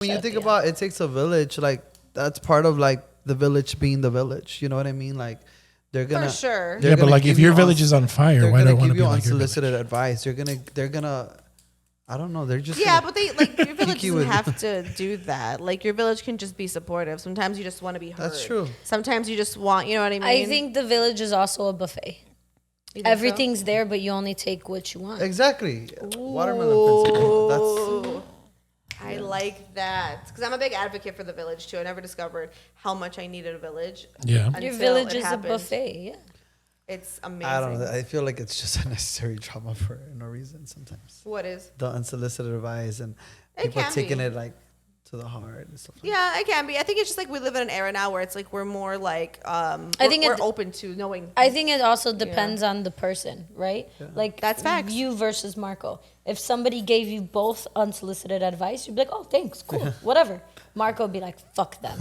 When you think about it takes a village, like that's part of like the village being the village. You know what I mean? Like they're gonna for sure. Yeah, but like if your village is on fire, why do I want to be like unsolicited advice? They're gonna. I don't know. They're just but they like your village you doesn't with- have to do that. Like your village can just be supportive. Sometimes you just want to be heard. That's true. Sometimes you just want, you know what I mean? I think the village is also a buffet. You think Everything's there, but you only take what you want. Exactly. Watermelon principle. That's. I like that because I'm a big advocate for the village too. I never discovered how much I needed a village. Yeah. Your until village it is happened. a buffet. Yeah. It's amazing. I don't know. I feel like it's just a necessary trauma for no reason sometimes. What is? The unsolicited advice and It people can taking be. it like to the heart and stuff like Yeah, it can be. I think it's just like we live in an era now where it's like we're more like we're open to knowing. I think it also depends on the person, right? Yeah. Like That's facts. You versus Marco. If somebody gave you both unsolicited advice, you'd be like, "Oh, thanks, cool, whatever." Marco would be like, "Fuck them.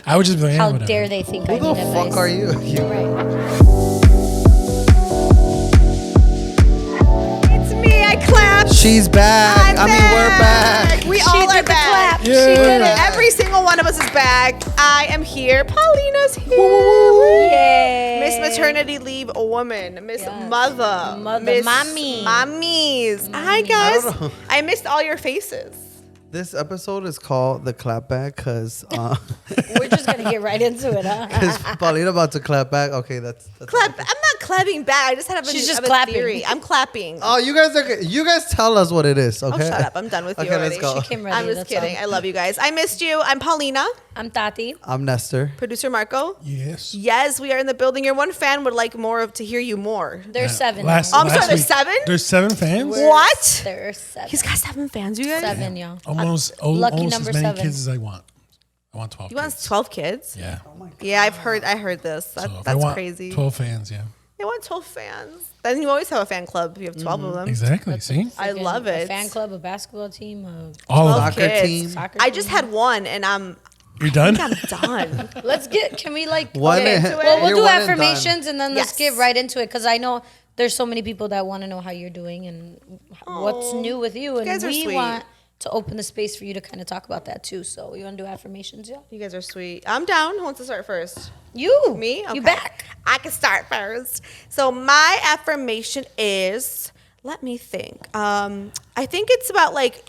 I would just be like, How whatever. dare they think I Who need the advice?" fuck are you? Right. It's me. I clapped. She's back. I mean, we're back. We She all are did the back. clap. She did it. Every single one of us is back. I am here. Paulina's here. Yay. Miss Maternity Leave woman. Miss Yes. Mother. Mother. Miss Mommy. Mommies. Hi, guys. I don't know. I missed all your faces. This episode is called the clap back because We're just gonna get right into it, huh? Paulina about to clap back. Okay, that's Clap. I'm not clapping back. I just had a, She's just a clapping. theory. I'm clapping. Oh, you guys tell us what it is. Okay. Oh, shut up. I'm done with you Okay, already. let's go. She came ready. I'm just that's kidding. all. I love you guys. I missed you. I'm Paulina. I'm Tati. I'm Nestor. Producer Marco. Yes. Yes, we are in the building. Your one fan would like more of to hear you more. There's seven. Last, now. I'm sorry, last there's week- 7? There's 7 fans? What? There's 7. He's got 7 fans, you guys? 7, y'all. Almost Lucky almost number as many 7. kids as I want. I want 12 You want kids. 12 kids? Yeah. Yeah, I heard this. So if I That's want crazy. 12 fans, yeah. They want 12 fans. Then you always have a fan club if you have 12 of them. Exactly. See? I love A it. fan club, a basketball team, All of them. Soccer kids. team. soccer I team. just had one and I'm You're done? done. Can we like One okay, and- well, we'll You're do one and done. affirmations and then let's Yes. get right into it because I know there's so many people that want to know how you're doing and what's new with you, and guys are we sweet. want to open the space for you to kind of talk about that too. So you want to do affirmations, yeah? You guys are sweet. I'm down. Who wants to start first? You, Me? Okay. you back? I can start first. So my affirmation is, let me think. I think it's about like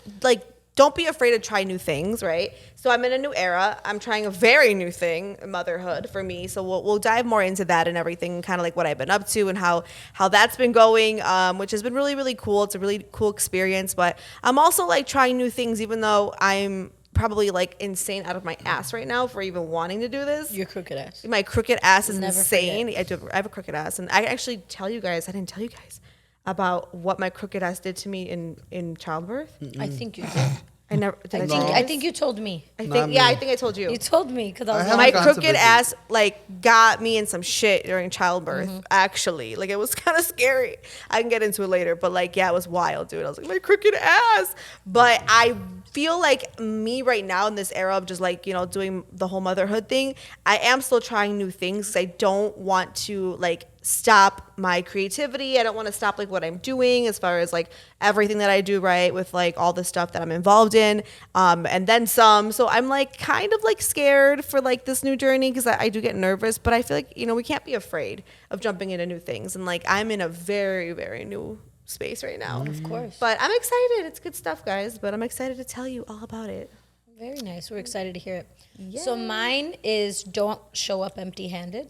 don't be afraid to try new things, right? So I'm in a new era. I'm trying a very new thing, motherhood for me. So we'll dive more into that and everything, kind of like what I've been up to and how that's been going, which has been really, really cool. It's a really cool experience. But I'm also like trying new things, even though I'm probably like insane out of my ass right now for even wanting to do this. Your crooked ass. My crooked ass is Never insane. I have a crooked ass, and I actually I didn't tell you guys about what my crooked ass did to me in childbirth. I think you did. I never. Did I, tell you I guys? think you told me. I Not think. Yeah, me. I think I told you. You told me because I was I like, haven't My gone to crooked visit. ass like got me in some shit during childbirth. Actually, like it was kind of scary. I can get into it later, but like yeah, it was wild, dude. I was like my crooked ass. But I feel like me right now in this era of just like doing the whole motherhood thing. I am still trying new things because I don't want to like stop my creativity. I don't want to stop like what I'm doing as far as like everything that I do, right, with like all the stuff that I'm involved in, and then some. So I'm like kind of like scared for like this new journey because I do get nervous, but I feel like we can't be afraid of jumping into new things, and like I'm in a very, very new space right now. of course. But I'm excited. It's good stuff, guys, but I'm excited to tell you all about it. Very nice. We're excited to hear it. So mine is don't show up empty-handed.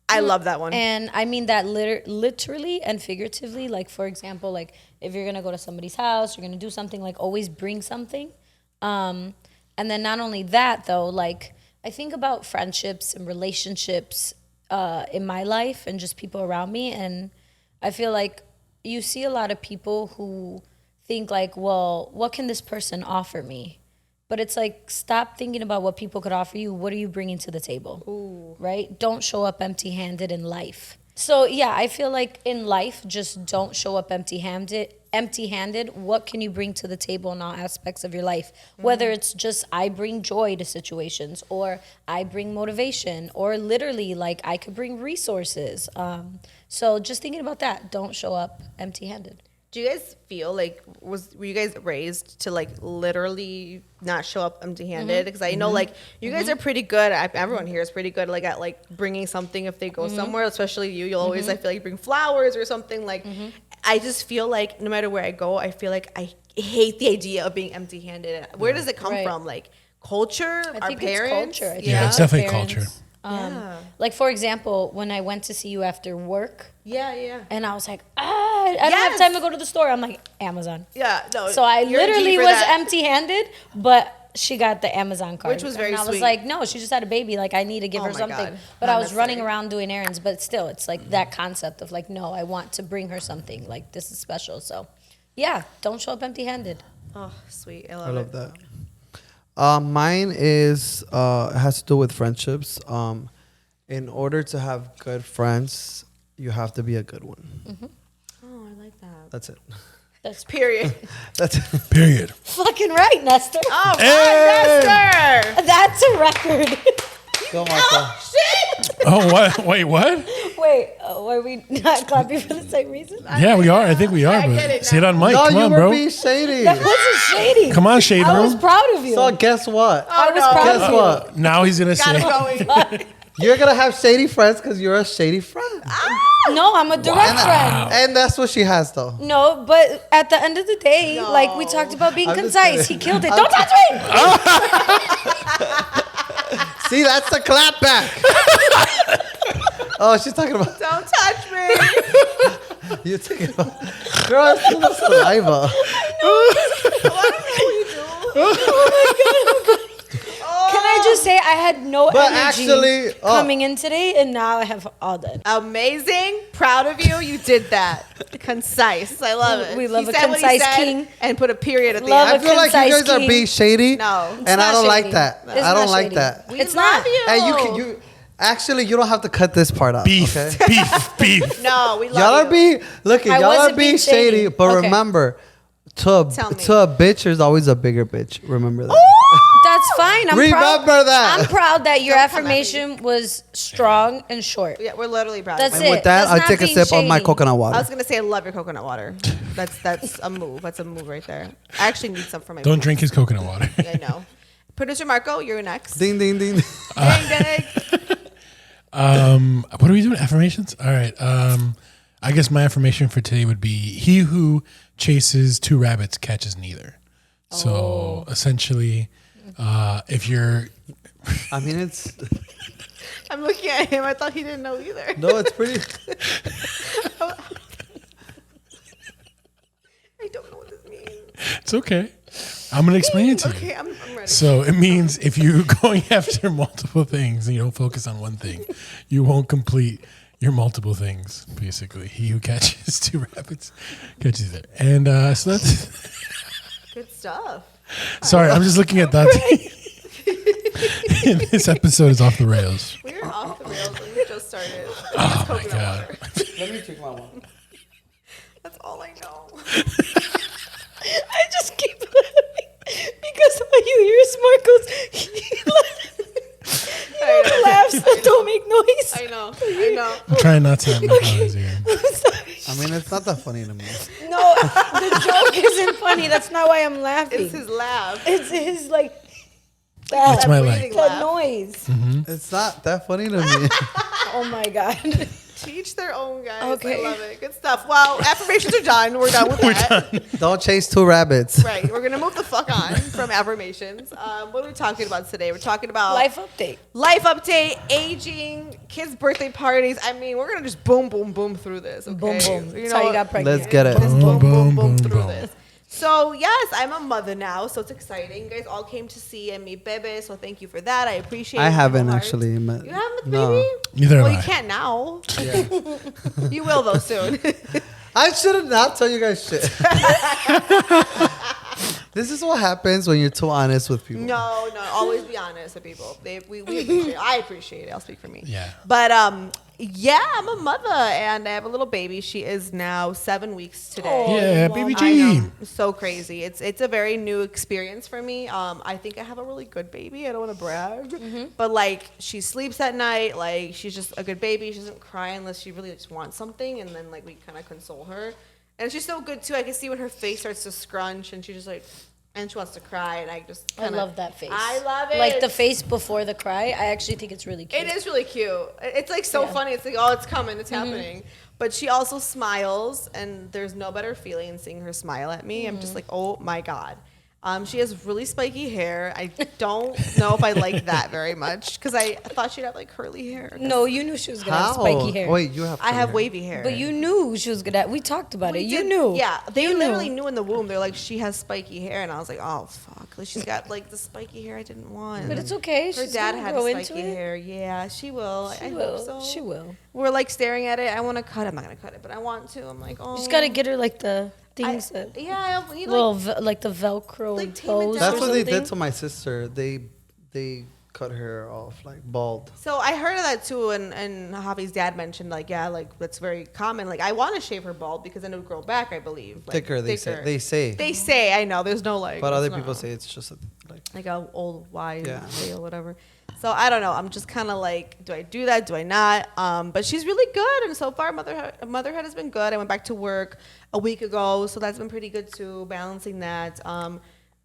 I love that one. And I mean that literally and figuratively. Like, for example, like if you're going to go to somebody's house, you're going to do something, like always bring something. And then not only that, though, like I think about friendships and relationships in my life and just people around me. And I feel like you see a lot of people who think like, well, what can this person offer me? But it's like, stop thinking about what people could offer you. What are you bringing to the table? Ooh. Right? Don't show up empty-handed in life. So yeah, I feel like in life, just don't show up empty-handed. What can you bring to the table in all aspects of your life? Whether it's just I bring joy to situations, or I bring motivation, or literally like I could bring resources. So just thinking about that, don't show up empty-handed. Do you guys feel like were you guys raised to like literally not show up empty-handed? Because I know like you guys are pretty good. Everyone here is pretty good like at like bringing something if they go somewhere. Especially you. You'll always I feel like bring flowers or something. Like I just feel like no matter where I go, I feel like I hate the idea of being empty-handed. Where does it come from? Like culture, I our think parents. it's culture. I think Yeah, it's definitely culture. Yeah. Like for example, when I went to see you after work, Yeah. and I was like, I don't have Yes. time to go to the store. I'm like, Amazon. Yeah. No. So I you're a G literally for was that. empty-handed, but she got the Amazon card, Which was very and I was sweet. like, no, she just had a baby. Like I need to give Oh her my something. God. But Not I was running necessary. around doing errands. But still, it's like that concept of like, no, I want to bring her something. Like this is special. So, yeah, don't show up empty-handed. Oh, sweet. I I love love it. that. Mine is has to do with friendships. In order to have good friends, you have to be a good one. Oh, I like that. That's it. That's Period. That's it. Period. fucking right, Nestor. All Hey! right, Nestor. That's a record. Go, Marco. Shit. Oh, what? Wait, what? Wait, were we not clapping for the same reason? Yeah, we are. I think we are. I get But it say it now. on mic. No, Come you on, were bro. being shady. That wasn't shady. Come on, Shade I was Room. proud of you. So guess what? I was no. proud Guess of you. what? Now he's gonna Got say. it going. You're gonna have shady friends because you're a shady friend, No, I'm a direct friend. and that's what she has though. No, but at the end of the day, No. like we talked about being I'm just concise, he kidding. killed it. I'm Don't touch me! See, that's the clap back. Oh, she's talking about Don't touch me. you. Talking about girl. It's full of saliva. Can I just say I had no But energy actually, coming in today, and now I have all that. Amazing. Proud of you. You did that. Concise. I love it. We love He a said what he concise said king. And put a period at the Love I end. feel like you concise guys are king. being shady. No. It's and I not don't like shady. that. It's I don't not like shady. that. We It's love not. you. And you actually you don't have to cut this part out. Beef, Okay? beef. No, we love Y'all you. are being look. I Y'all are wasn't being being shady, shady. but Okay. remember, Tell me. to a bitch, there's always a bigger bitch. Remember that. That's fine. I'm Remember proud. that. I'm proud that your Don't come at me. affirmation was strong and short. Yeah, we're literally proud That's of And you. it. with that, That's I'll not take a being sip of my shady. coconut I water. was gonna say I love your coconut water. That's a move. That's a move right there. I actually need some for my Don't boobs. drink his coconut water. I know. Producer Marco, you're next. Ding ding ding. Ding, ding. What are we doing? Affirmations? All right. I guess my affirmation for today would be he who chases two rabbits catches neither. So essentially, if you're I mean, it's I'm looking at him. I thought he didn't know either. no, it's pretty. I don't know what this means. it's okay. I'm gonna explain it to you. Okay, I'm ready. So it means if you're going after multiple things and you don't focus on one thing, you won't complete your multiple things. Basically, he who catches two rabbits catches it. And so that's. Good stuff. Sorry, I'm just looking at that. This episode is off the rails. We're off the rails and we just started. Oh my god. Let me drink my one. That's all I know. I just keep laughing because when you hear Smarkles, I know. laughs that don't make noise. I know. I know. I'm trying not to have my eyes here. I'm sorry. I mean, it's not that funny to me. No, the joke isn't funny. That's not why I'm laughing. It's his laugh. It's his like That's that, my breathing like. that laugh. noise. It's not that funny to me. Oh my god. Teach their own, guys. Okay. I love it. Good stuff. Well, affirmations are done. We're done with that. Don't chase two rabbits. Right. We're going to move the fuck on from affirmations. What are we talking about today? We're talking about Life update. life update, aging, kids' birthday parties. I mean, we're going to just boom, boom, boom through this. Okay? Boom boom. That's how you got pregnant. Let's get it. Just boom, boom, boom, Boom, through boom. this. So, yes, I'm a mother now, so it's exciting. You guys all came to see and meet Bebe, so thank you for that. I appreciate it. I from haven't the heart. actually met. You haven't, No. baby? Neither Well, have you I. can't now. Yeah. You will, though, soon. I should have not tell you guys shit. This is what happens when you're too honest with people. No, always be honest with people. We appreciate it. I appreciate it. I'll speak for me. Yeah. But yeah, I'm a mother and I have a little baby. She is now 7 weeks today. Yeah, baby I G. know. So crazy. It's a very new experience for me. I think I have a really good baby. I don't want to brag, but like she sleeps at night. Like she's just a good baby. She doesn't cry unless she really just wants something, and then like we kind of console her. And she's so good too. I can see when her face starts to scrunch and she just like, and she wants to cry, and I just I love that face. I love it. Like the face before the cry. I actually think it's really cute. It is really cute. It's like so funny. It's like, oh, it's coming, it's happening. But she also smiles, and there's no better feeling than seeing her smile at me. I'm just like, oh my God. She has really spiky hair. I don't know if I like that very much because I thought she'd have like curly hair. No, you knew she was gonna have How? spiky hair. Wait, you have. I have hair. wavy hair. But you knew she was gonna. We talked about it. We You did- knew. Yeah, they You literally knew. knew in the womb. They're like, she has spiky hair, and I was like, oh fuck, like, she's got like the spiky hair I didn't want. But it's okay. Her She's dad gonna had grow into spiky it. hair. Yeah, she will. She I will. hope so. She will. We're like staring at it. I want to cut it. I'm not gonna cut it, but I want to. I'm like, oh. You just gotta get her like the things that Yeah, I need little like. like the Velcro Like, tame it bows. down. That's or what they something. did to my sister. They cut her off like bald. So I heard of that too, and Javi's dad mentioned like, yeah, like that's very common. Like I want to shave her bald because then it would grow back. I believe. Like, Thicker. They say. They say. They say. I know. There's no like. But it's other not- people say it's just like a old wise Yeah. way or whatever. So I don't know. I'm just kind of like, do I do that? Do I not? But she's really good, and so far motherhood has been good. I went back to work a week ago, so that's been pretty good too. Balancing that.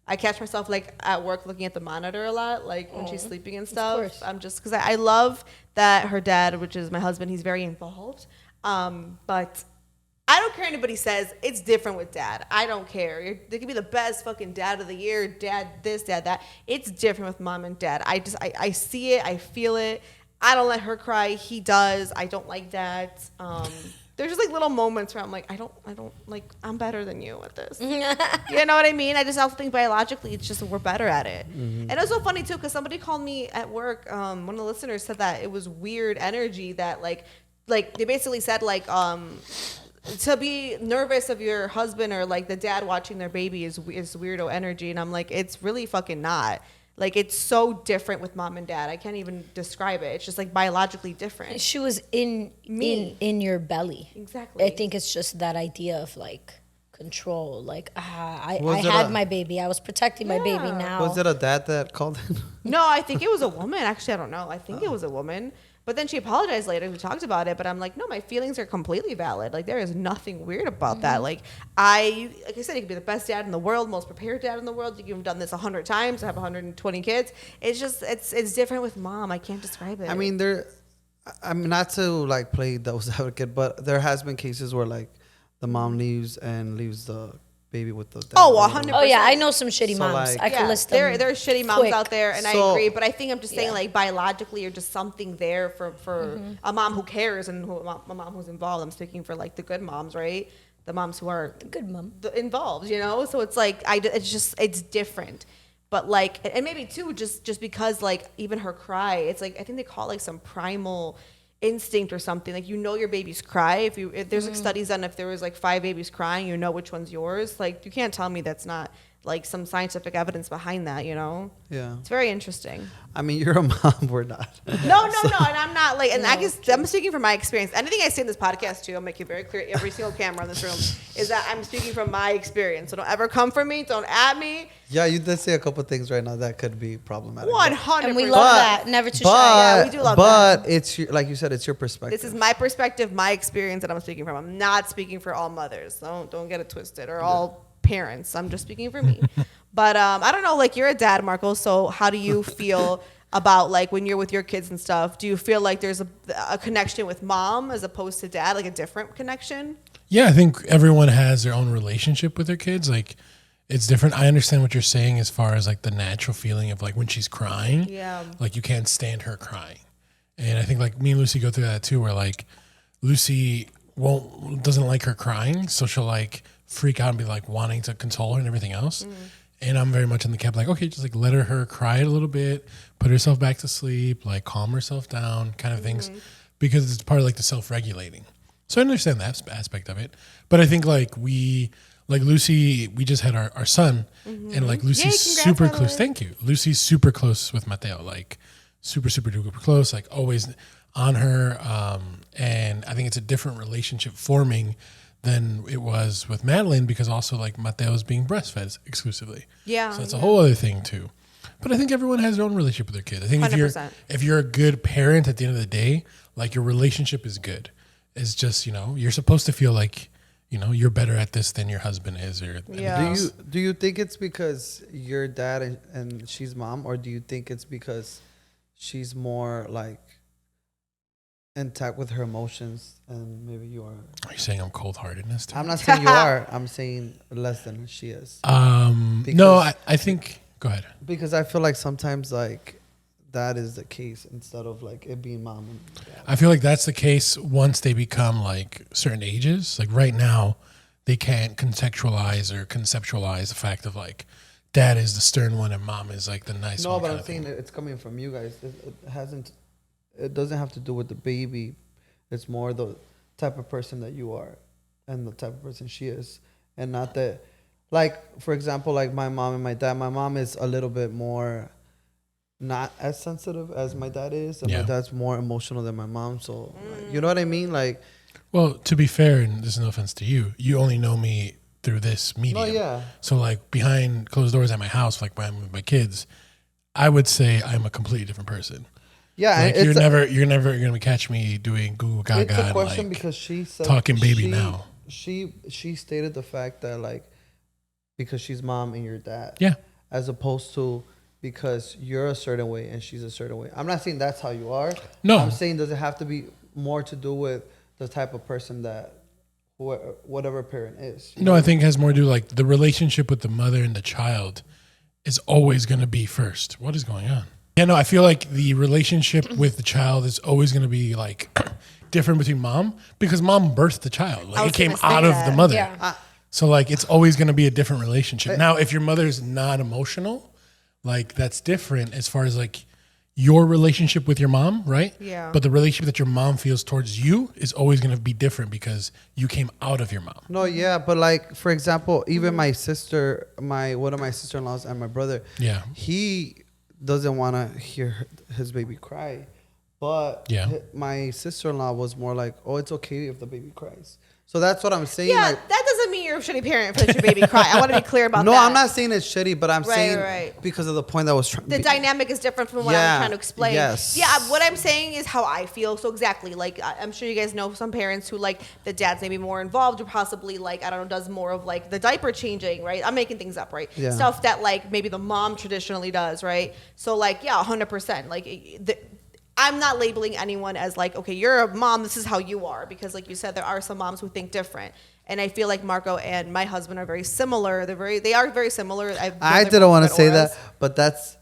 I catch myself like at work looking at the monitor a lot, like when she's sleeping and stuff. course. I'm just because I love that her dad, which is my husband, he's very involved. But I don't care what anybody says. It's different with dad. I don't care. They could be the best fucking dad of the year, dad this, dad that. It's different with mom and dad. I see it. I feel it. I don't let her cry. He does. I don't like that. There's just like little moments where I'm like, I don't like, I'm better than you at this. You know what I mean? I just also think biologically, it's just we're better at it. And it was so funny too, because somebody called me at work. One of the listeners said that it was weird energy that like they basically said like, to be nervous of your husband or like the dad watching their baby is weirdo energy. And I'm like, it's really fucking not. Like, it's so different with mom and dad. I can't even describe it. It's just like biologically different. She was in your belly. Exactly. I think it's just that idea of like control. Like I Was it had a- my baby. I was protecting my baby. Yeah. Now Was it a dad that called in? No, I think it was a woman. Actually, I don't know. I think it was a woman. But then she apologized later. We talked about it. But I'm like, no, my feelings are completely valid. Like, there is nothing weird about that. Like I said, you could be the best dad in the world, most prepared dad in the world. You could have done this 100 times, have 120 kids. It's just, it's different with mom. I can't describe it. I mean, I'm not to like play devil's advocate, but there has been cases where like the mom leaves the baby with the dad. Oh, 100%. Oh yeah, I know some shitty So, moms. like- I could list them. There are shitty moms quick. out there, and I So- agree. But I think I'm just saying, Yeah. like, biologically, or just something there for a mom who cares and a mom who's involved. I'm speaking for like the good moms, right? The moms who are Good mom. involved, you know. So it's like it's different. But like, and maybe too, just because like even her cry, it's like I think they call it like some primal instinct or something. Like, you know, your baby's cry. If there's like studies done, if there was like 5 babies crying, you know which one's yours. Like, you can't tell me that's not like some scientific evidence behind that, you know. Yeah. It's very interesting. I mean, you're a mom. We're not. No, and I'm not like, and I guess I'm speaking from my experience. Anything I say in this podcast too, I'll make it very clear. Every single camera in this room is that I'm speaking from my experience. So don't ever come for me. Don't at me. Yeah, you did say a couple things right now that could be problematic. 100%. And we love that. Never too shy. Yeah, we do love but it's your, like you said, it's your perspective. This is my perspective, my experience that I'm speaking from. I'm not speaking for all mothers. Don't get it twisted, or all parents. I'm just speaking for me. But I don't know, like, you're a dad, Marco, so how do you feel about like when you're with your kids and stuff? Do you feel like there's a connection with mom as opposed to dad, like a different connection? Yeah, I think everyone has their own relationship with their kids. Like, it's different. I understand what you're saying as far as like the natural feeling of like when she's crying. Yeah. Like, you can't stand her crying. And I think like me and Lucy go through that too, where like Lucy doesn't like her crying, so she'll like freak out and be like wanting to console her and everything else. And I'm very much in the camp like, okay, just like let her cry a little bit, put herself back to sleep, like calm herself down, kind of things, because it's part of like the self-regulating. So I understand that aspect of it, but I think like Lucy, we just had our son, and like Lucy's congrats, super by the close. way. Thank you. Lucy's super close with Mateo, like super duper close, like always on her. And I think it's a different relationship forming than it was with Madeline, because also like Mateo's being breastfed exclusively. Yeah, So that's a whole other thing too. But I think everyone has their own relationship with their kid. I think 100%. if you're a good parent at the end of the day, like your relationship is good. It's just, you're supposed to feel like you're better at this than your husband is, or Yeah. Do you think it's because you're dad and she's mom, or do you think it's because she's more like intact with her emotions and maybe you are? Are you saying I'm cold-heartedness? I'm not saying you are. I'm saying less than she is. No, I think. Go ahead. Because I feel like sometimes like that is the case instead of like it being mom and dad. I feel like that's the case once they become like certain ages. Like right now, they can't contextualize or conceptualize the fact of like dad is the stern one and mom is like the nice one. No, but kind I'm of saying thing. it's coming from you guys. It hasn't. It doesn't have to do with the baby. It's more the type of person that you are, and the type of person she is, and not that. Like for example, like my mom and my dad. My mom is a little bit more, not as sensitive as my dad is, and Yeah. my dad's more emotional than my mom. So like, you know what I mean? Like, Well, to be fair, and there's no offense to you, you only know me through this medium. no, yeah. So like behind closed doors at my house, like when I'm with my kids, I would say I'm a completely different person. Yeah, Like it's you're never gonna catch me doing Google Gaga. it's a and, question like, because she said talking baby now. She stated the fact that like because she's mom and you're dad. Yeah. As opposed to because you're a certain way and she's a certain way. I'm not saying that's how you are. No. I'm saying does it have to be more to do with the type of person that whatever parent is. No, I think it has more to do like the relationship with the mother and the child is always going to be first. What is going on? Yeah, no, I feel like the relationship with the child is always going to be like different between mom because mom birthed the child. Like was it came gonna say out of that. the mother. Yeah. So like it's always going to be a different relationship. Now, if your mother's not emotional, like that's different as far as like your relationship with your mom, right? Yeah. But the relationship that your mom feels towards you is always going to be different because you came out of your mom. No, yeah, but like for example, even my sister, one of my sister-in-laws and my brother, Yeah. he doesn't want to hear his baby cry, but Yeah. my sister-in-law was more like, "Oh, it's okay if the baby cries." So that's what I'm saying. Yeah, like, that doesn't mean you're a shitty parent for letting your baby cry. I want to be clear about no, that. I'm not saying it's shitty, but I'm Right, saying right. because of the point that was trying. The dynamic is different from what Yeah, I'm trying to explain. yes. Yeah, what I'm saying is how I feel. So exactly, like I'm sure you guys know some parents who like the dad's maybe more involved or possibly like I don't know does more of like the diaper changing, right? I'm making things up, right? Yeah. Stuff that like maybe the mom traditionally does, right? So like yeah, 100%. Like I'm not labeling anyone as like okay, you're a mom. This is how you are because like you said, there are some moms who think different. And I feel like Marco and my husband are very similar. They are very similar. I didn't want to say that, but that's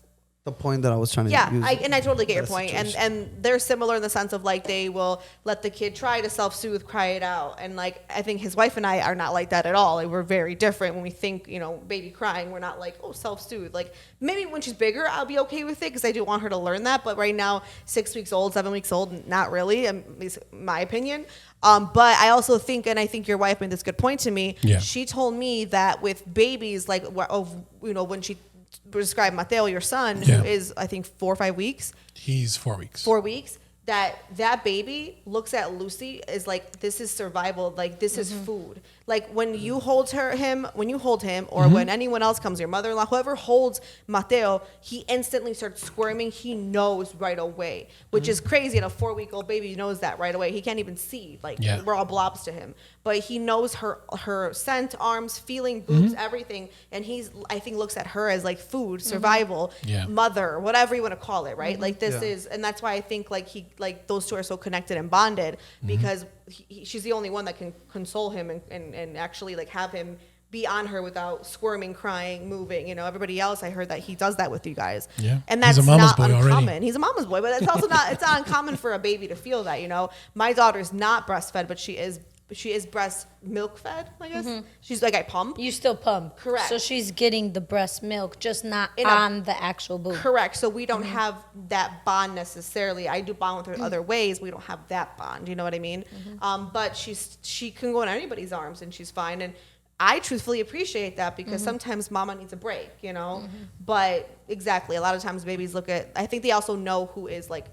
the point that I was trying to yeah, use. I totally get your that point. situation. And they're similar in the sense of like they will let the kid try to self-soothe, cry it out. And like I think his wife and I are not like that at all. Like we're very different when we think, baby crying, we're not like, oh, self-soothe. Like maybe when she's bigger, I'll be okay with it because I do want her to learn that. But right now, 6 weeks old, 7 weeks old, not really, at least my opinion. But I also think, and I think your wife made this good point to me. Yeah. She told me that with babies, like when she described Mateo, your son, Yeah. who is I think 4 or 5 weeks, He's 4 weeks. 4 weeks, that baby looks at Lucy as like this is survival, like this is food. Like when you hold him, or when anyone else comes, your mother-in-law, whoever holds Mateo, he instantly starts squirming. He knows right away, which is crazy. And a 4-week-old baby knows that right away. He can't even see. Like Yeah. we're all blobs to him, but he knows her scent, arms, feeling, boobs, everything. And I think looks at her as like food, survival, Yeah. mother, whatever you want to call it, right? Like this Yeah. is, and that's why I think like those two are so connected and bonded because she's the only one that can console him and actually like have him be on her without squirming, crying, moving. Everybody else, I heard that he does that with you guys. Yeah. And He's that's a mama's not boy already. uncommon. He's a mama's boy, but it's also it's not uncommon for a baby to feel that. My daughter's not breastfed, but she is breast milk fed, I guess. She's like, I pump. You still pump. Correct. So she's getting the breast milk, just not In a- on the actual boob. Correct. So we don't have that bond necessarily. I do bond with her other ways. We don't have that bond. You know what I mean? But she can go in anybody's arms and she's fine. And I truthfully appreciate that because sometimes mama needs a break, But exactly, a lot of times babies look at. I think they also know who is like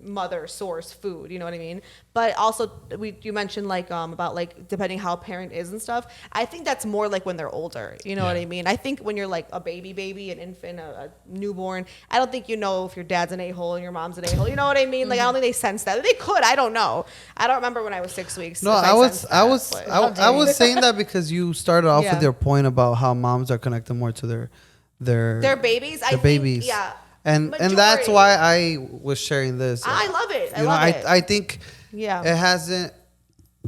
mother source food, you know what I mean? But also you mentioned like about like depending how a parent is and stuff. I think that's more like when they're older, you know what I mean? I think when you're like a baby, an infant, a newborn, I don't think you know if your dad's an a-hole and your mom's an a-hole, you know what I mean? Like I don't think they sense that. They could, I don't know. I don't remember when I was 6 weeks. No, if I was saying that because you started off Yeah. with your point about how moms are connected more to their babies. their babies. Yeah. And that's Majority. why I was sharing this. I love it. I You know, love it. I think Yeah. it hasn't.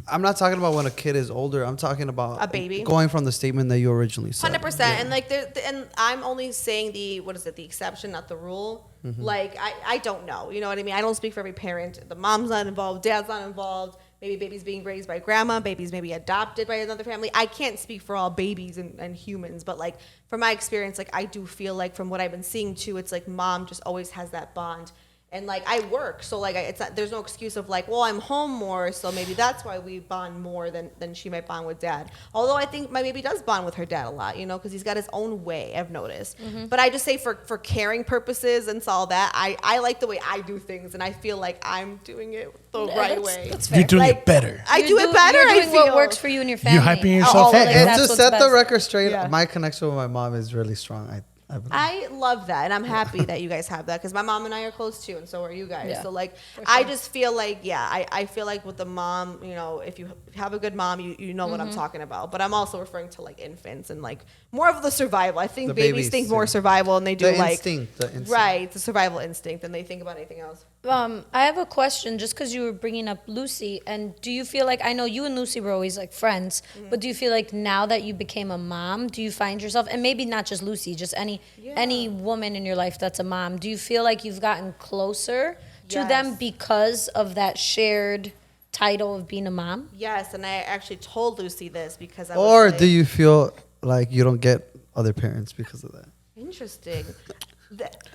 I'm not talking about when a kid is older. I'm talking about A baby. going from the statement that you originally said. 100%. And like, and I'm only saying the exception, not the rule. Mm-hmm. Like, I don't know. You know what I mean? I don't speak for every parent. The mom's not involved, dad's not involved. Maybe baby's being raised by grandma, baby's maybe adopted by another family. I can't speak for all babies and humans, but like from my experience, like I do feel like from what I've been seeing too, it's like mom just always has that bond. And like I work, so like it's not, there's no excuse of like, well, I'm home more, so maybe that's why we bond more than she might bond with dad. Although I think my baby does bond with her dad a lot, you know, because he's got his own way. I've noticed. But I just say for caring purposes and all that, I like the way I do things, and I feel like I'm doing it the right way. That's fair. You're doing Like, it better. I do it better. You're doing I feel what works for you and your family. You're hyping yourself Oh, up. like, And that's to what's set the best. record straight, Yeah. my connection with my mom is really strong. I believe. I love that, and I'm happy that you guys have that because my mom and I are close too, and so are you guys. Yeah, so like, I just feel like, I feel like with the mom, you know, if you have a good mom, you know what I'm talking about. But I'm also referring to like infants and like more of the survival. I think The babies babies, think more yeah. survival, and they do The like instinct, the instinct. right, the survival instinct, and they think about anything else. I have a question just because you were bringing up Lucy. And do you feel like, I know you and Lucy were always like friends, but do you feel like now that you became a mom, do you find yourself, and maybe not just Lucy, just any woman in your life that's a mom, do you feel like you've gotten closer to them Yes. because of that shared title of being a mom? Yes, and I actually told Lucy this because I Or was like, do you feel like you don't get other parents because of that? interesting.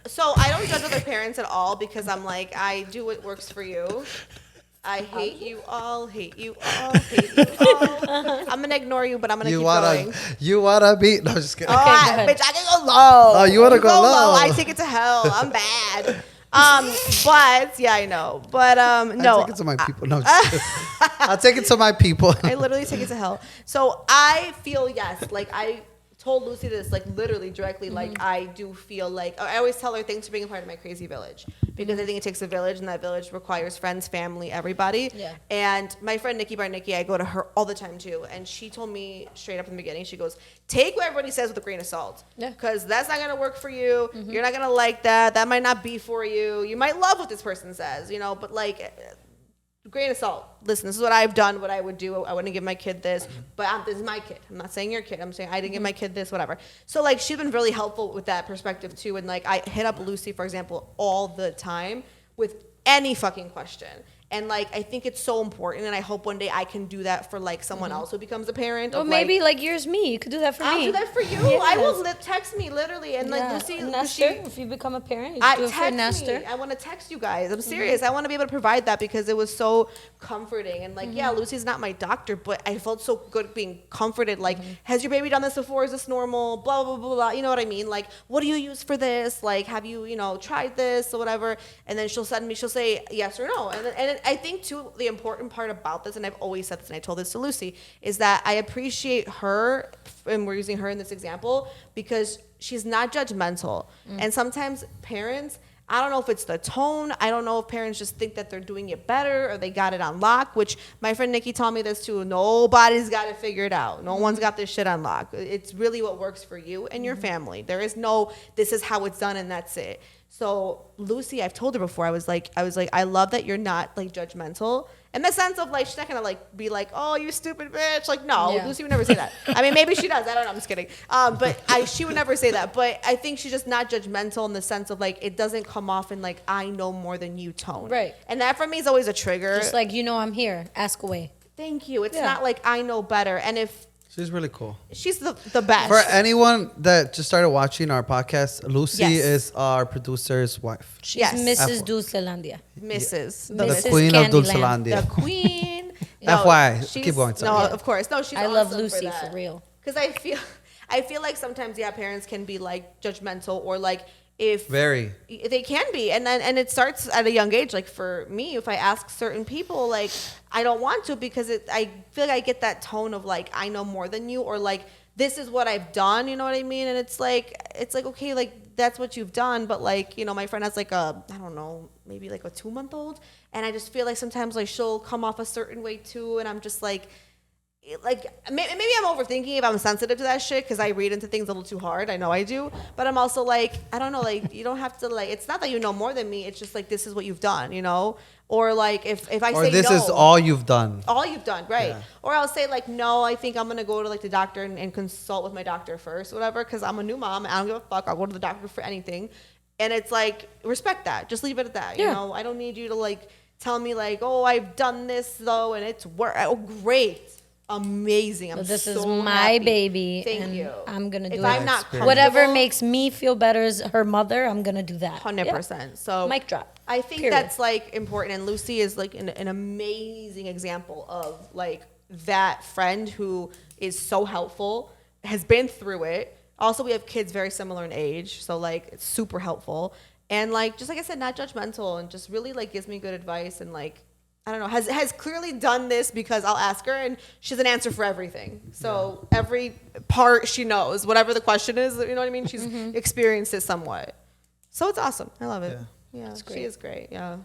So I don't judge other parents at all because I'm like, I do what works for you. I hate you all, hate you all, hate you all. I'm gonna ignore you, but I'm gonna keep going. You wanna be? No, just kidding. Oh, Okay, go ahead. bitch, I can go low. Oh, you wanna go low. I take it to hell. I'm bad. But yeah, I know. But no. I take it to my people. No, just kidding. I'll take it to my people. I literally take it to hell. So I feel yes, like I told Lucy this, like literally directly, like I do feel like I always tell her thanks for being a part of my crazy village because I think it takes a village, and that village requires friends, family, everybody. Yeah. And my friend Nikki Barnicki, I go to her all the time too, and she told me straight up in the beginning, she goes, take what everybody says with a grain of salt, Yeah. because that's not gonna work for you. You're not gonna like that. That might not be for you. You might love what this person says, you know, but like. Grain of salt. Listen, this is what I've done, what I would do. I wouldn't give my kid this, but this is my kid. I'm not saying your kid. I'm saying I didn't give my kid this, whatever. So, like, she's been really helpful with that perspective, too. And, like, I hit up Lucy, for example, all the time with any fucking question. And, like, I think it's so important, and I hope one day I can do that for, like, someone else who becomes a parent. Or of, maybe like yours, me. You could do that for I'll me. do that for you. Yes. I will text me, literally. And, like, Lucy, Nestor, if you become a parent, you I do it for text Nestor. me. I want to text you guys. I'm serious. I want to be able to provide that because it was so comforting. And like, yeah, Lucy's not my doctor, but I felt so good being comforted. Like, has your baby done this before? Is this normal? Blah, blah, blah, blah. You know what I mean? Like, what do you use for this? Like, have you, tried this or whatever? And then she'll say yes or no. And I think too, the important part about this, and I've always said this, and I told this to Lucy, is that I appreciate her, and we're using her in this example, because she's not judgmental. And sometimes parents, I don't know if it's the tone. I don't know if parents just think that they're doing it better or they got it on lock, which my friend Nikki taught me this too. Nobody's got it figured out. No one's got this shit on lock. It's really what works for you and your family. There is no, this is how it's done and that's it. So Lucy, I've told her before, I was like, I love that you're not like judgmental. In the sense of like, she's not gonna like be like, oh, you stupid bitch. Like, no, Yeah. Lucy would never say that. I mean, maybe she does. I don't know. I'm just kidding. But she would never say that. But I think she's just not judgmental in the sense of like, it doesn't come off in like, I know more than you tone. Right. And that for me is always a trigger. Just like, I'm here. Ask away. Thank you. It's Yeah. not like I know better. And if She's really cool. she's the best. For anyone that just started watching our podcast, Lucy Yes. is our producer's wife. She's Yes. Mrs. F1. Dulcelandia. Mrs. The Mrs. queen of Candyland. Dulcelandia. The queen. FYI, she's- keep going, No, sorry. of course. No, she's I love awesome Lucy that. for real. Because I feel like sometimes, parents can be like judgmental or like if Very. they can be, and then it starts at a young age. Like for me, if I ask certain people, like I don't want to because I feel like I get that tone of like I know more than you, or like this is what I've done, you know what I mean? And it's like okay, like that's what you've done, but like, you know, my friend has like a, I don't know, maybe like a 2-month-old, and I just feel like sometimes like she'll come off a certain way too, and I'm just like maybe I'm overthinking if I'm sensitive to that shit because I read into things a little too hard. I know I do, but I'm also like, I don't know, like you don't have to like. It's not that you know more than me. It's just like this is what you've done, you know. Or like if I Or say this no, is all you've done. all you've done, right? Yeah. Or I'll say like, no, I think I'm gonna go to like the doctor and consult with my doctor first, whatever, because I'm a new mom. I don't give a fuck. I'll go to the doctor for anything, and it's like respect that. Just leave it at that. You know, I don't need you to like tell me like, oh, I've done this though, and it's work. Oh, great. Amazing. I'm But this so is my happy. baby. Thank and you. I'm gonna do If it. I'm not Whatever comfortable- makes me feel better as her mother, I'm gonna do that. 100%. So Mic drop. I think Period. that's like important, and Lucy is like an amazing example of like that friend who is so helpful, has been through it. Also, we have kids very similar in age, so like it's super helpful, and like just like I said, not judgmental, and just really like gives me good advice, and like I don't know, has clearly done this because I'll ask her and she has an answer for everything. So every part she knows, whatever the question is, you know what I mean? She's experienced it somewhat. So it's awesome. I love it. Yeah, she is great. Yeah.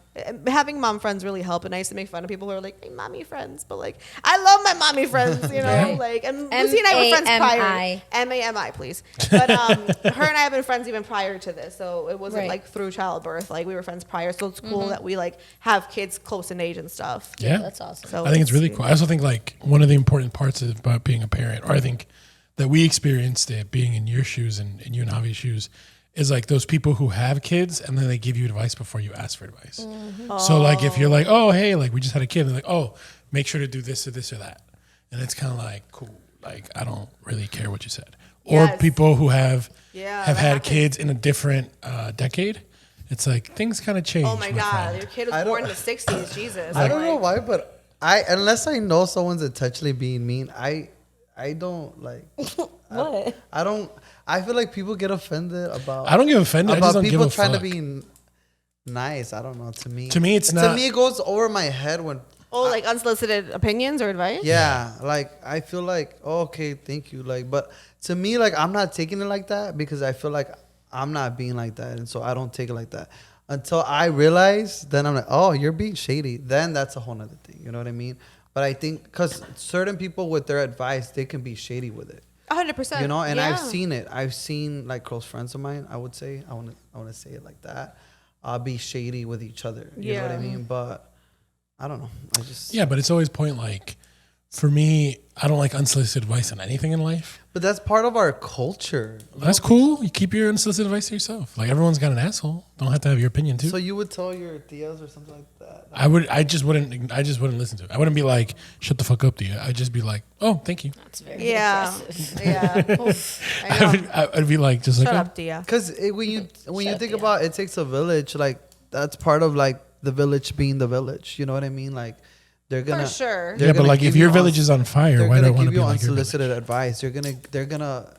Having mom friends really help. And I used to make fun of people who are like, my mommy friends. But like, I love my mommy friends, you know? Right. Like, and Lucy and I were friends prior. M-A-M-I. M-A-M-I, please. But her and I have been friends even prior to this. So it wasn't Right. like through childbirth. Like we were friends prior. So it's cool that we like have kids close in age and stuff. Yeah. That's awesome. So I think it's really cool. I also think like one of the important parts about being a parent, or I think that we experienced it being in your shoes and you and Javi's shoes, is like those people who have kids and then they give you advice before you ask for advice. So like if you're like, oh, hey, like we just had a kid, and they're like, oh, make sure to do this or this or that. And it's kind of like, cool. Like, I don't really care what you said. Or Yes. people who have Yeah, had that happens. kids in a different decade. It's like things kind of change. Oh my God. friend. Your kid I was don't- born in the 60s. Jesus. I don't know Like, why, but unless I know someone's intentionally being mean, I don't like. What? I feel like people get offended about. I don't get offended. I just about don't give people a trying fuck. to be nice. I don't know. To me, it's not. To me, it goes over my head when. Oh, like unsolicited opinions or advice? Yeah, like I feel like, oh, okay, thank you. Like, but to me, like I'm not taking it like that because I feel like I'm not being like that, and so I don't take it like that until I realize. Then I'm like, oh, you're being shady. Then that's a whole nother thing. You know what I mean? But I think because certain people with their advice, they can be shady with it. 100%. You know, and yeah. I've seen it. I've seen like close friends of mine. I would say I want to say it like that. Be shady with each other. You know what I Yeah. mean? But I don't know. I just Yeah, but it's always point like, for me, I don't like unsolicited advice on anything in life. But that's part of our culture. That's cool. You keep your unsolicited advice to yourself. Like everyone's got an asshole. Don't have to have your opinion too. So you would tell your tias or something like that. I just wouldn't listen to it. I wouldn't be like, shut the fuck up, Tia. I'd just be like, oh, thank you. That's very Yeah. aggressive. Yeah. Oof. I know. I'd be like, just Shut like, up, Dia. Because when you Shut think up, about it takes a village, like that's part of like the village being the village. You know what I mean? Like they're gonna For sure. yeah, they're but gonna like give if your you village is on fire, they're why do I gonna want to give be you like your village? unsolicited advice. They're gonna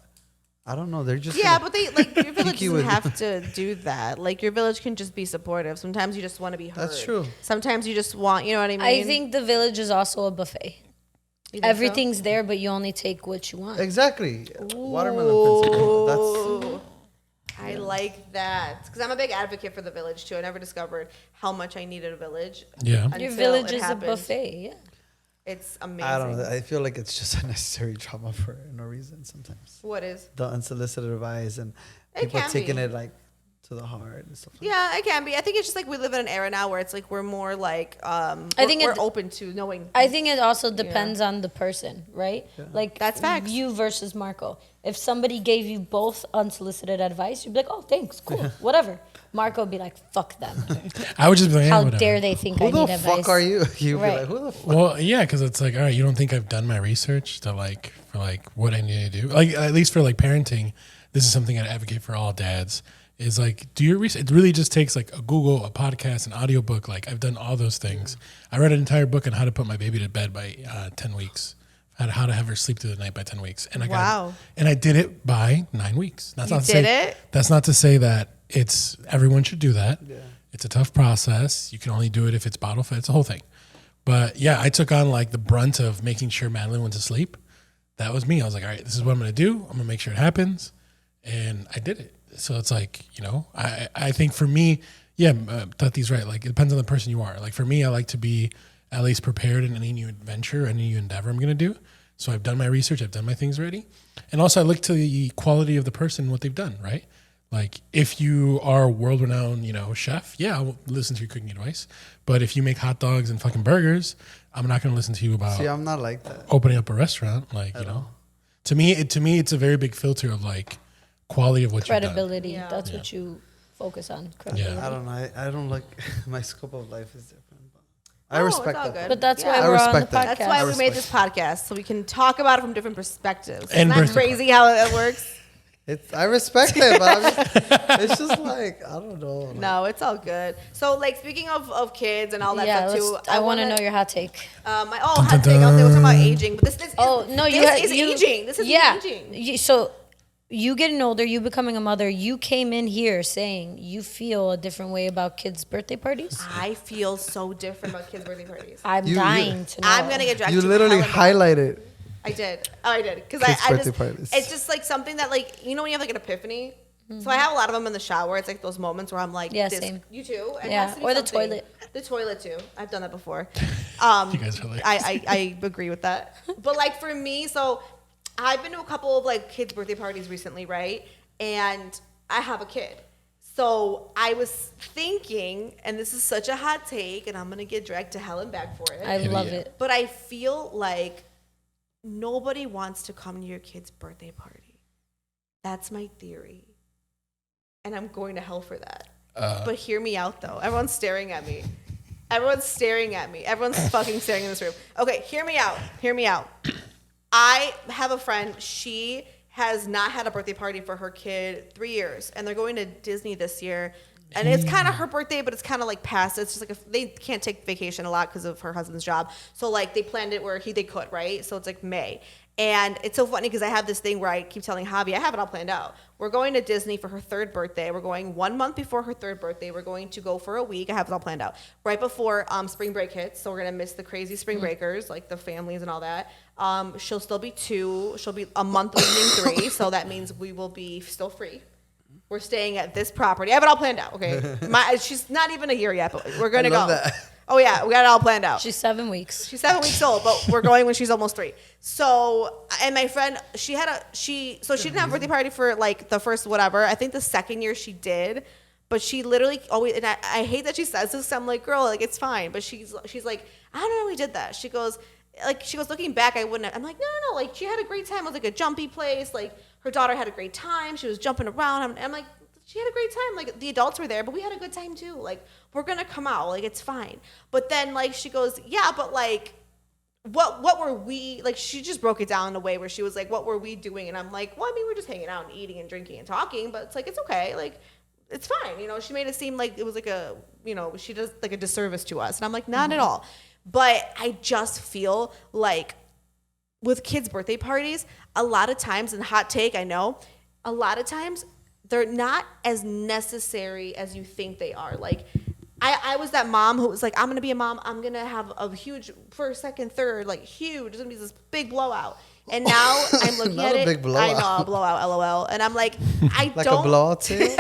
I don't know. They're just Yeah, gonna- but they like your village you doesn't with- have to do that. Like your village can just be supportive. Sometimes you just want to be heard. That's true. Sometimes you just want, you know what I mean? I think the village is also a buffet. You think so? Everything's there, but you only take what you want. exactly watermelon principle. That's Ooh, I like that because I'm a big advocate for the village too. I never discovered how much I needed a village. Yeah. Your until village it is happened. a buffet. Yeah. It's amazing. I don't know. I feel like it's just a necessary drama for no reason sometimes. What is? The unsolicited advice and It people can taking be. it like to the heart and stuff. Like Yeah, it can be. I think it's just like we live in an era now where it's like we're more like I think we're it- open to knowing. I think it also depends on the person, right? Like That's facts. You versus Marco. If somebody gave you both unsolicited advice, you'd be like, "Oh, thanks, cool, whatever." Marco would be like, "Fuck them. I would just be like, How yeah, whatever. dare they think Who I the need fuck advice?" are you? You'd Right. be like, who the fuck? Well, yeah, because it's like, all right, you don't think I've done my research to like for like what I need to do, like at least for like parenting. This is something I advocate for all dads. Is like do your research. It really just takes like a Google, a podcast, an audiobook. Like I've done all those things. I read an entire book on how to put my baby to bed by 10 weeks. How to have her sleep through the night by 10 weeks. And I got Wow. and I did it by 9 weeks. That's You not to did say it? that's not to say that it's everyone should do that. Yeah. It's a tough process. You can only do it if it's bottle fed. It's a whole thing. But yeah, I took on like the brunt of making sure Madeline went to sleep. That was me. I was like, all right, this is what I'm going to do. I'm going to make sure it happens. And I did it. So it's like, you know, I think for me, yeah, Tati's right. Like it depends on the person you are. Like for me, I like to be at least prepared in any new adventure, any new endeavor I'm going to do. So I've done my research. I've done my things ready. And also I look to the quality of the person, what they've done, right? Like if you are a world-renowned, you know, chef, yeah, I'll listen to your cooking advice. But if you make hot dogs and fucking burgers, I'm not going to listen to you about See, I'm not like that. opening up a restaurant. Like, you know, to me, it's a very big filter of like quality of what you've done. Credibility. Yeah. That's what you focus on. Credibility. I don't know. I don't like my scope of life is different. But I Oh, respect it's all that. good. But that's Yeah. why I we're on the respect that. podcast. That's why I we made respect this podcast, so we can talk about it from different perspectives. And Isn't that birthday crazy how that works? I respect it, but it's just like I don't know. Like, No, it's all good. So, like, speaking of kids and all that Yeah, stuff too, I want to know your hot take. My hot take. I was talking about aging, but this is You aging. This is aging. So you getting older, you becoming a mother. You came in here saying you feel a different way about kids' birthday parties. I feel so different about kids' birthday parties. I'm You- dying to know. I'm gonna get dragged. you to literally hell in a highlighted. I did. Oh, I did. Because Kids' I birthday just, parties. it's just like something that like, you know, when you have like an epiphany. So I have a lot of them in the shower. It's like those moments where I'm like, Yeah, this, same. you too? It Yeah, has to be or the something. toilet. The toilet too. I've done that before. You guys are hilarious. I agree with that. But like for me, so I've been to a couple of like kids' birthday parties recently, right? And I have a kid. So I was thinking, and this is such a hot take, and I'm gonna get dragged to hell and back for it. I love yeah. it. But I feel like nobody wants to come to your kid's birthday party. That's my theory. And I'm going to hell for that. But hear me out, though. Everyone's staring at me. Everyone's staring at me. Everyone's fucking staring in this room. Okay, hear me out. Hear me out. I have a friend. She has not had a birthday party for her kid 3 years. And they're going to Disney this year. And it's kind of her birthday, but it's kind of like past. It's just like they can't take vacation a lot because of her husband's job. So like they planned it where they could, right? So it's like May. And it's so funny because I have this thing where I keep telling Javi, I have it all planned out. We're going to Disney for her third birthday. We're going 1 month before her third birthday. We're going to go for a week. I have it all planned out. Right before spring break hits. So we're going to miss the crazy spring breakers, like the families and all that. She'll still be 2. She'll be a month leaving 3. So that means we will be still free. We're staying at this property. I have it all planned out, okay? She's not even a year yet, but we're going to go. That. Oh, yeah, we got it all planned out. She's 7 weeks. She's 7 weeks old, but we're going when she's almost 3. So, and my friend, she didn't have a birthday party for like the first whatever. I think the second year she did, but she literally always, and I hate that she says this. I'm like, girl, like it's fine. But she's like, I don't know how we did that. She goes, looking back, I wouldn't have. I'm like, no, like she had a great time. It was like a jumpy place. Like her daughter had a great time. She was jumping around. I'm like, she had a great time. Like the adults were there, but we had a good time too. Like we're gonna come out. Like it's fine. But then like she goes, yeah, but like what were we like? She just broke it down in a way where she was like, what were we doing? And I'm like, well, I mean, we're just hanging out and eating and drinking and talking. But it's like it's okay. Like it's fine. You know, she made it seem like it was like a, you know, she does like a disservice to us. And I'm like, not at all. But I just feel like with kids' birthday parties, a lot of times, and hot take, I know, a lot of times they're not as necessary as you think they are. Like, I was that mom who was like, I'm going to be a mom. I'm going to have a huge first, second, third, like huge. It's going to be this big blowout. And now I'm looking Not at a it. big blowout. I know, a blowout, LOL. And I'm like, I Like don't. a blowout tail?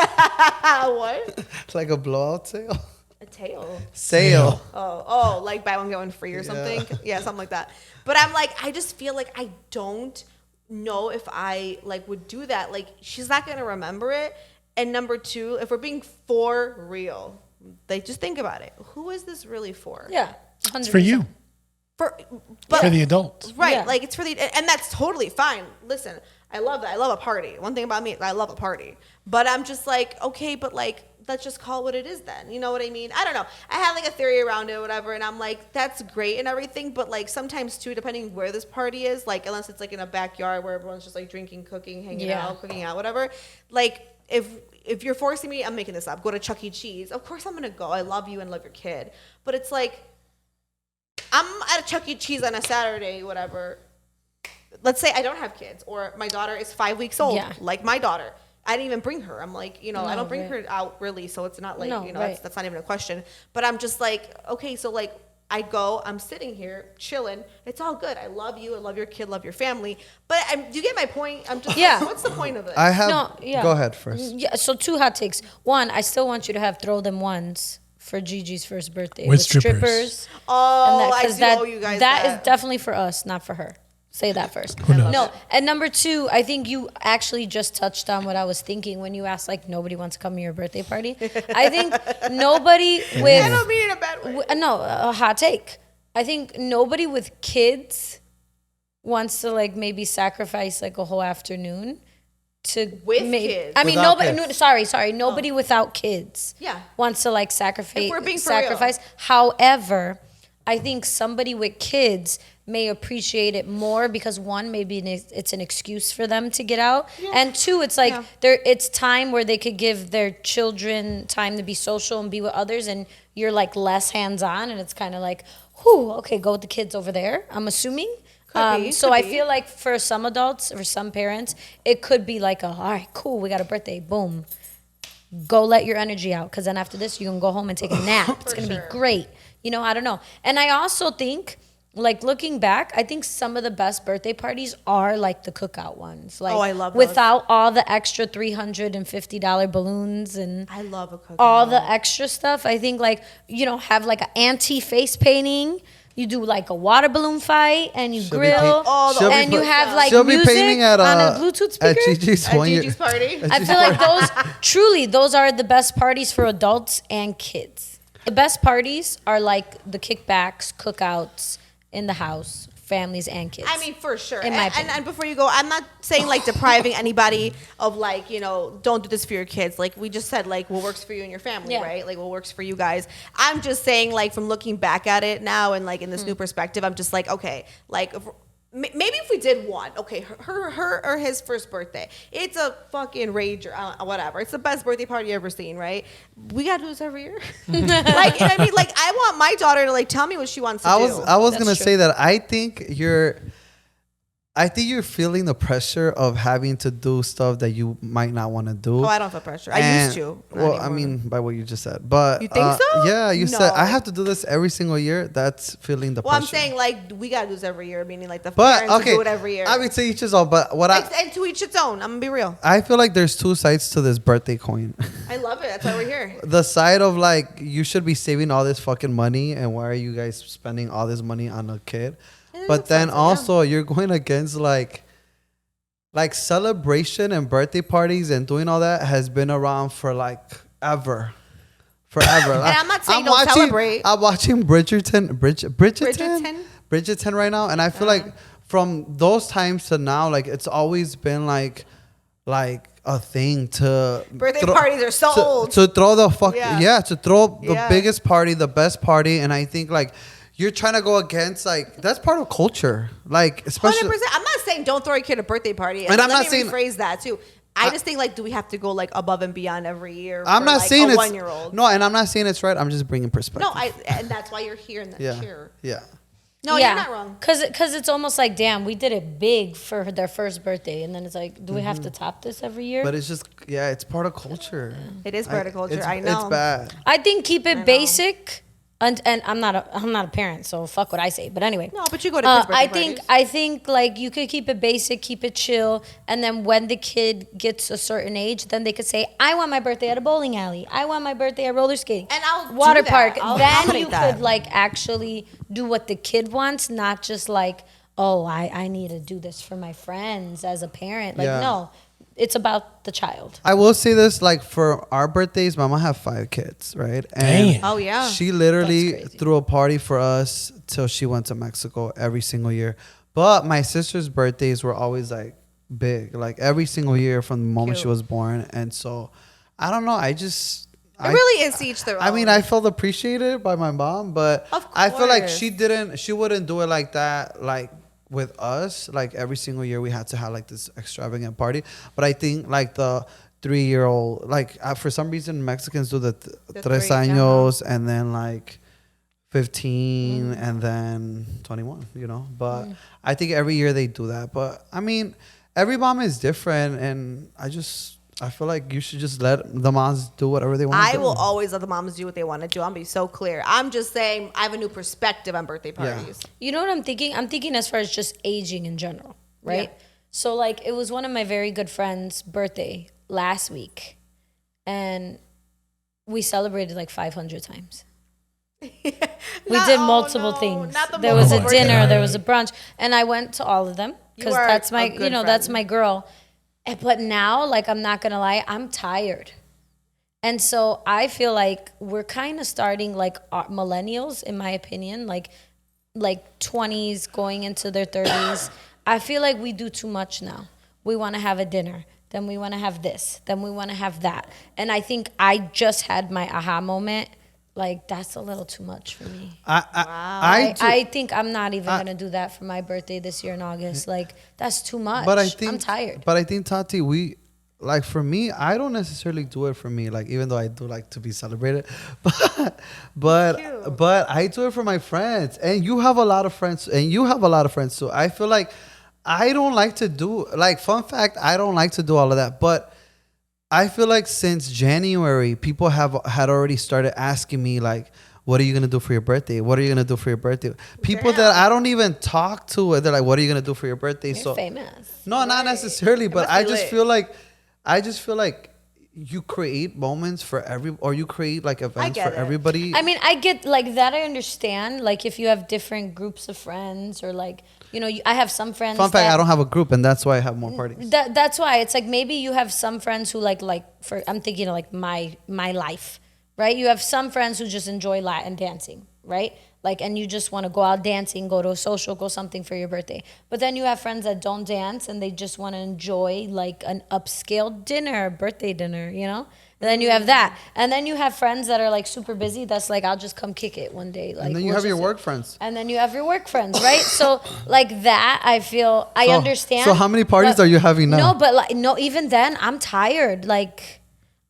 What? Like a blowout tail? A tail. Sail. Oh, like buy one get one free or something. Yeah, something like that. But I'm like, I just feel like I don't know if I like would do that. Like, she's not gonna remember it. And number 2, if we're being for real, like just think about it. Who is this really for? Yeah, 100%. It's for you, For the adults. right, Yeah. like it's for the, and that's totally fine. Listen, I love that. I love a party. One thing about me is I love a party. But I'm just like, okay, but like, let's just call it what it is then. You know what I mean? I don't know. I have like a theory around it or whatever, and I'm like, that's great and everything, but like sometimes too, depending where this party is, like unless it's like in a backyard where everyone's just like drinking, cooking, hanging out, cooking out, whatever. Like if you're forcing me, I'm making this up, go to Chuck E. Cheese, of course I'm gonna go. I love you and love your kid. But it's like, I'm at a Chuck E. Cheese on a Saturday, whatever. Let's say I don't have kids, or my daughter is 5 weeks old, Yeah. like my daughter. I didn't even bring her. I'm like, you know, I don't bring right. her out really, so it's not like, No, you know, right. that's not even a question. But I'm just like, okay, so like I go, I'm sitting here chilling. It's all good. I love you. I love your kid. Love your family. But do you get my point? I'm just Yeah. like, what's the point of it? I have. No, yeah. Go ahead first. Yeah, so 2 hot takes. One, I still want you to have throw them ones for Gigi's first birthday With strippers. Oh, I 'cause do owe you guys that that. is definitely for us, not for her. Say that first. Who knows? No, and number 2, I think you actually just touched on what I was thinking when you asked like nobody wants to come to your birthday party. I think nobody I with don't mean it in a bad way. no, a hot take. I think nobody with kids wants to like maybe sacrifice like a whole afternoon to With kids. I mean, Without nobody. kids. No, sorry. Nobody without kids. Yeah. Wants to like sacrifice. If we're being for real. sacrifice. However, I think somebody with kids may appreciate it more because one, maybe it's an excuse for them to get out, and 2, it's like it's time where they could give their children time to be social and be with others, and you're like less hands on, and it's kind of like, whew, okay, go with the kids over there. I'm assuming. So I feel like for some adults, for some parents, it could be like all right, cool, we got a birthday, boom. Go let your energy out, because then after this, you can go home and take a nap. It's going to be great. You know, I don't know. And I also think, like looking back, I think some of the best birthday parties are like the cookout ones. Like, I love those. without all the extra $350 balloons and I love a cookie. all the extra stuff. I think like, you know, have like an anti-face painting. You do like a water balloon fight and you She'll be grill paint- she'll be and you put- have like She'll be music painting at on a Bluetooth speaker. at Gigi's At 1 year. Gigi's party. I feel like those are the best parties for adults and kids. The best parties are like the kickbacks, cookouts in the house, families and kids. I mean, for sure. In my And, opinion. and before you go, I'm not saying like depriving anybody of like, you know, don't do this for your kids. Like we just said, like what works for you and your family, Yeah. right? Like what works for you guys. I'm just saying like from looking back at it now and like in this new perspective, I'm just like, okay, like maybe if we did one, okay, her or his first birthday, it's a fucking rager, whatever. It's the best birthday party you ever seen, right? We gotta do this every year. Like, and I mean, like, I want my daughter to like tell me what she wants to do. I was That's gonna true. say that I think you're feeling the pressure of having to do stuff that you might not want to do. Oh, I don't feel pressure. I And- used to. Not Well, I anymore. mean, by what you just said, but You think so? Yeah, you said I No. have to do this every single year. That's feeling the Well, pressure. I'm saying like we gotta do this every year, meaning like the but parents okay, do it every year. I mean, to each his own. But what and to each its own. I'm gonna be real. I feel like there's 2 sides to this birthday coin. I love it. That's why we're here. The side of like you should be saving all this fucking money, and why are you guys spending all this money on a kid? But then also you're going against like celebration and birthday parties and doing all that has been around for like forever. And I'm not saying don't celebrate. I'm watching Bridgerton Bridgerton? Bridgerton right now, and I feel like from those times to now, like it's always been like a thing to Birthday parties are so old. to throw the fuck Yeah. to throw the Yeah. biggest party, the best party, and I think like you're trying to go against like that's part of culture, like 100%. especially. I'm not saying don't throw a kid a birthday party. And I'm let not me saying- rephrase that too. I just think like, do we have to go like above and beyond every year? I'm for, not like, saying a it's 1-year-old. no, and I'm not saying it's right. I'm just bringing perspective. No, and that's why you're here and yeah, here. yeah. No, you're not wrong. Because it's almost like, damn, we did it big for their first birthday, and then it's like, do we have to top this every year? But it's just it's part of culture. It is part of culture. I know. It's bad. I think keep it basic. And I'm not a parent, so fuck what I say. But anyway, No, but you go to kids' birthday I think like you could keep it basic, keep it chill, and then when the kid gets a certain age, then they could say, I want my birthday at a bowling alley. I want my birthday at roller skating. And I'll water do that. park. I'll Then accommodate you that. could like actually do what the kid wants, not just like, oh, I need to do this for my friends as a parent. Like Yeah. no, it's about the child. I will say this: like for our birthdays, Mama have 5 kids, right? And Damn. Oh yeah. she literally That's crazy. threw a party for us till she went to Mexico every single year. But my sister's birthdays were always like big, like every single year from the moment she Cute. was born. And so I don't know. It really is to each their own. I mean, I felt appreciated by my mom, but Of I feel like course. she wouldn't do it like that, like with us. Like every single year we had to have like this extravagant party. But I think like the 3-year-old, like for some reason Mexicans do the tres 3, años and then like 15 and then 21, you know. But I think every year they do that. But I mean, every mom is different, and I feel like you should just let the moms do whatever they want to I do. will always let the moms do what they want to do. I'm gonna be so clear. I'm just saying I have a new perspective on birthday parties. You know what I'm thinking? I'm thinking as far as just aging in general, right? Yeah. So like it was one of my very good friends' birthday last week, and we celebrated like 500 times. We did multiple things. There was a multiple dinner, birthday there was a brunch, and I went to all of them because You are that's my, a good that's friend. my girl. But now, like, I'm not gonna lie, I'm tired. And so I feel like we're kind of starting like millennials, in my opinion, like 20s going into their 30s. I feel like we do too much now. We want to have a dinner, then we want to have this, then we want to have that. And I think I just had my aha moment. Like, that's a little too much for me. I think I'm not even gonna do that for my birthday this year in August. Like, that's too much. But I think I'm tired. But I think, Tati, we like, for me, I don't necessarily do it for me. Like, even though I do like to be celebrated, but I do it for my friends. And you have a lot of friends, So I feel like I don't like to do, like, fun fact, I don't like to do all of that. But I feel like since January, people had already started asking me, like, what are you gonna do for your birthday? What are you gonna do for your birthday? People that I don't even talk to, they're like, what are you gonna do for your birthday? You're famous. No, not necessarily, but must I be just lit. feel like you create moments for or you create like events get for it. everybody. I mean, I get like that. I understand. Like if you have different groups of friends, or like I have some friends. Fun fact: I don't have a group, and that's why I have more parties. That's why it's like maybe you have some friends who like for I'm thinking of like my life, right? You have some friends who just enjoy Latin dancing, right? Like, and you just want to go out dancing, go to a social, go something for your birthday. But then you have friends that don't dance and they just want to enjoy like an upscale dinner, birthday dinner, And then you have that. And then you have friends that are like super busy. That's like, I'll just come kick it one day. Like, And then you have your work friends. And then you have your work friends, right? So like that, I feel, I understand. So how many parties but- are you having now? No, but like, no, even then I'm tired. Like,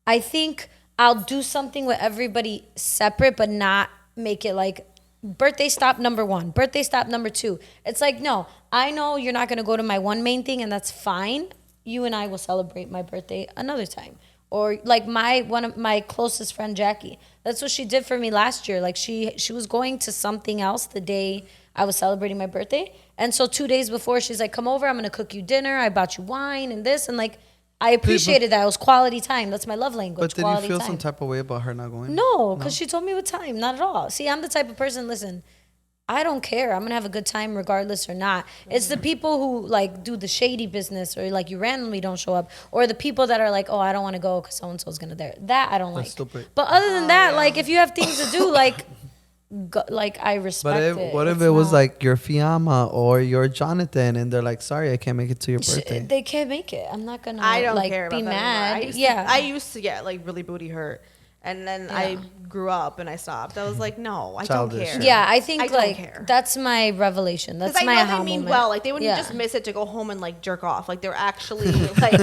I think I'll do something with everybody separate, but not make it like, birthday stop number 1, birthday stop number 2. It's like, no, I know you're not going to go to my one main thing, and that's fine. You and I will celebrate my birthday another time. Or like one of my closest friend, Jackie, that's what she did for me last year. Like she was going to something else the day I was celebrating my birthday. And so 2 days before, she's like, come over, I'm going to cook you dinner. I bought you wine and this. And like, I appreciated that. It was quality time. That's my love language. But did you quality feel time. some type of way about her not going? No, because she told me what time. Not at all. See, I'm the type of person, listen, I don't care. I'm going to have a good time regardless or not. It's the people who like do the shady business, or like you randomly don't show up, or the people that are like, oh, I don't want to go because so-and-so's going to there. That I don't like. stupid. But other than that, like if you have things to do, like, I respect it. What if It's it was not- like your Fiamma or your Jonathan, and they're like, sorry, I can't make it to your birthday? They can't make it. I'm not going to I don't like care about be that mad. anymore. I used to get like really booty hurt, and then I Yeah. grew up and I stopped. I was like, no, I Childish, don't care. Yeah, I think I don't like care. that's my revelation. That's Because I my know aha they mean moment. well. Like they wouldn't Yeah. just miss it to go home and like jerk off. Like they're actually like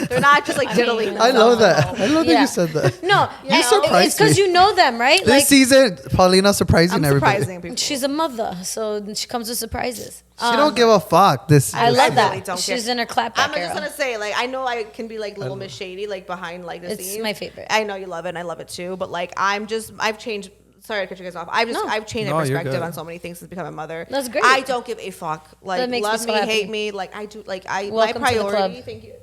they're not just like diddling. I love themselves. that. I love that Yeah. you said that. No, You surprised it's because me. you know them, right? This Like season, Paulina surprising I'm everybody. surprising people. she's a mother, so she comes with surprises. She don't give a fuck. I love that. really don't She's care. in her clapback I'm era. just gonna say, like, I know I can be like Little Miss Shady, like behind like the It's scenes. my favorite. I know you love it, and I love it too. But like, I've changed. Sorry to cut you guys off. No. I've changed No, my you're perspective good. on so many things since becoming a mother. That's great. I don't give a fuck. Like, That makes me love so me, happy. hate me. Like I do. Like my Welcome to the priority. club. Thank you.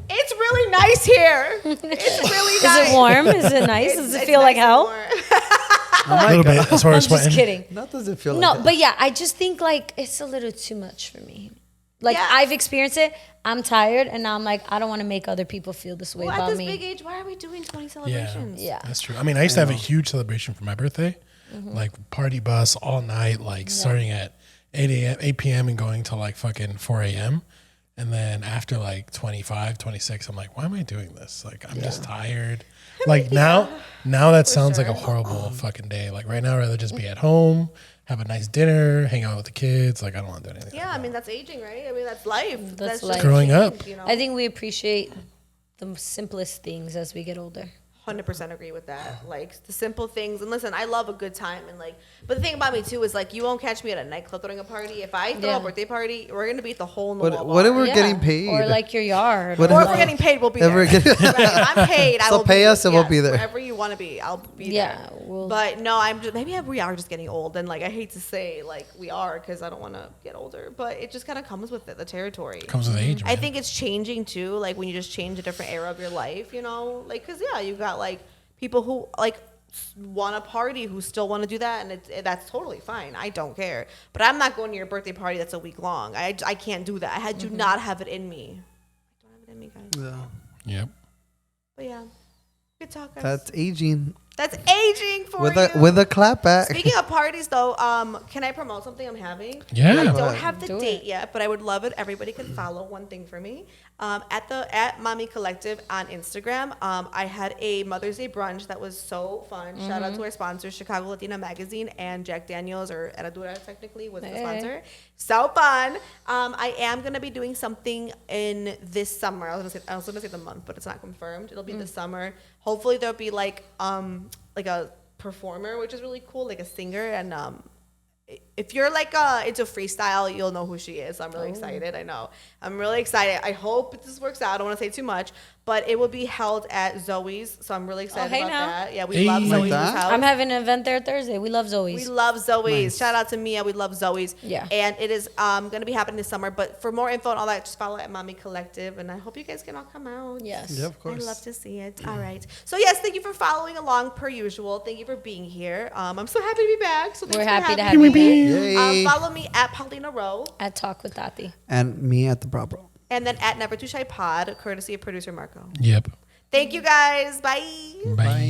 It's really nice here. It's really Is nice. it warm? Is it nice? Does it feel like nice and hell? warm. A little bit as far I'm as just sweating. kidding. That doesn't feel No, like that. but yeah, I just think like it's a little too much for me. Like Yeah. I've experienced it. I'm tired, and now I'm like, I don't want to make other people feel this way Well, at about this me. big age, why are we doing 20 Yeah, celebrations? Yeah. that's true. I mean, I used to have a huge celebration for my birthday, like party bus all night, like starting at 8 p.m. and going till like fucking 4 a.m. And then after like 25, 26, I'm like, why am I doing this? Like, I'm just tired. Like now that sounds like a horrible fucking day. Like right now, I'd rather just be at home, have a nice dinner, hang out with the kids. Like I don't want to do anything. Yeah, I mean that's aging, right? I mean that's life. That's just life. Growing up. You know? I think we appreciate the simplest things as we get older. 100% agree with that. Like the simple things. And listen, I love a good time. And like, but the thing about me too is like, you won't catch me at a nightclub throwing a party. If I throw a birthday party, we're gonna be at the hole in the wall. What if we're Yeah. getting paid? Or like your yard. What Or if- if we're getting paid, we'll be If there. we're getting- Right, if I'm paid, I So will pay be us and we'll yes, be there. Wherever you want to be, I'll be Yeah, there. we'll- But no, I'm just maybe we are just getting old, and like I hate to say like we are because I don't want to get older, but it just kind of comes with it, the territory. Comes with age, man. I think it's changing too, like when you just change a different era of your life, you know, like because yeah, you got like people who like want to party who still want to do that, and that's totally fine. I don't care, but I'm not going to your birthday party that's a week long. I can't do that. I do not have it in me. I don't have it in me, guys. Yeah. Yep. But yeah, good talk, guys. That's aging That's aging for with you. a clap back. Speaking of parties, though, can I promote something I'm having? Yeah. I Go don't ahead. have the Do date it. yet, but I would love it. Everybody can follow one thing for me. At Mommy Collective on Instagram, I had a Mother's Day brunch that was so fun. Shout out to our sponsors, Chicago Latina Magazine and Jack Daniels, or Herradura technically was the Hey. sponsor. So fun. I am gonna be doing something in this summer. I was gonna say the month, but it's not confirmed. It'll be this summer. Hopefully there'll be like a performer, which is really cool, like a singer, and if you're like into freestyle, you'll know who she is. So I'm really excited. I know. I'm really excited. I hope this works out. I don't want to say too much, but it will be held at Zoe's. So I'm really excited hey about now. that. Yeah, we Hey. love Like Zoe's that? house. I'm having an event there Thursday. We love We Zoe's. love Zoe's. Nice. Shout out to Mia. We love Zoe's. Yeah. And it is going to be happening this summer. But for more info and all that, just follow at Mommy Collective. And I hope you guys can all come out. Yes. Yeah, of course. I'd love to see it. All right. So, yes, thank you for following along per usual. Thank you for being here. I'm so happy to be back. So thanks We're for happy to having have you me. back. Yay. Follow me at Paulina Rowe. At Talk with Tati. And me at the Bra Bro. And then at Never Too Shy Pod, courtesy of producer Marco. Yep. Thank you guys. Bye. Bye.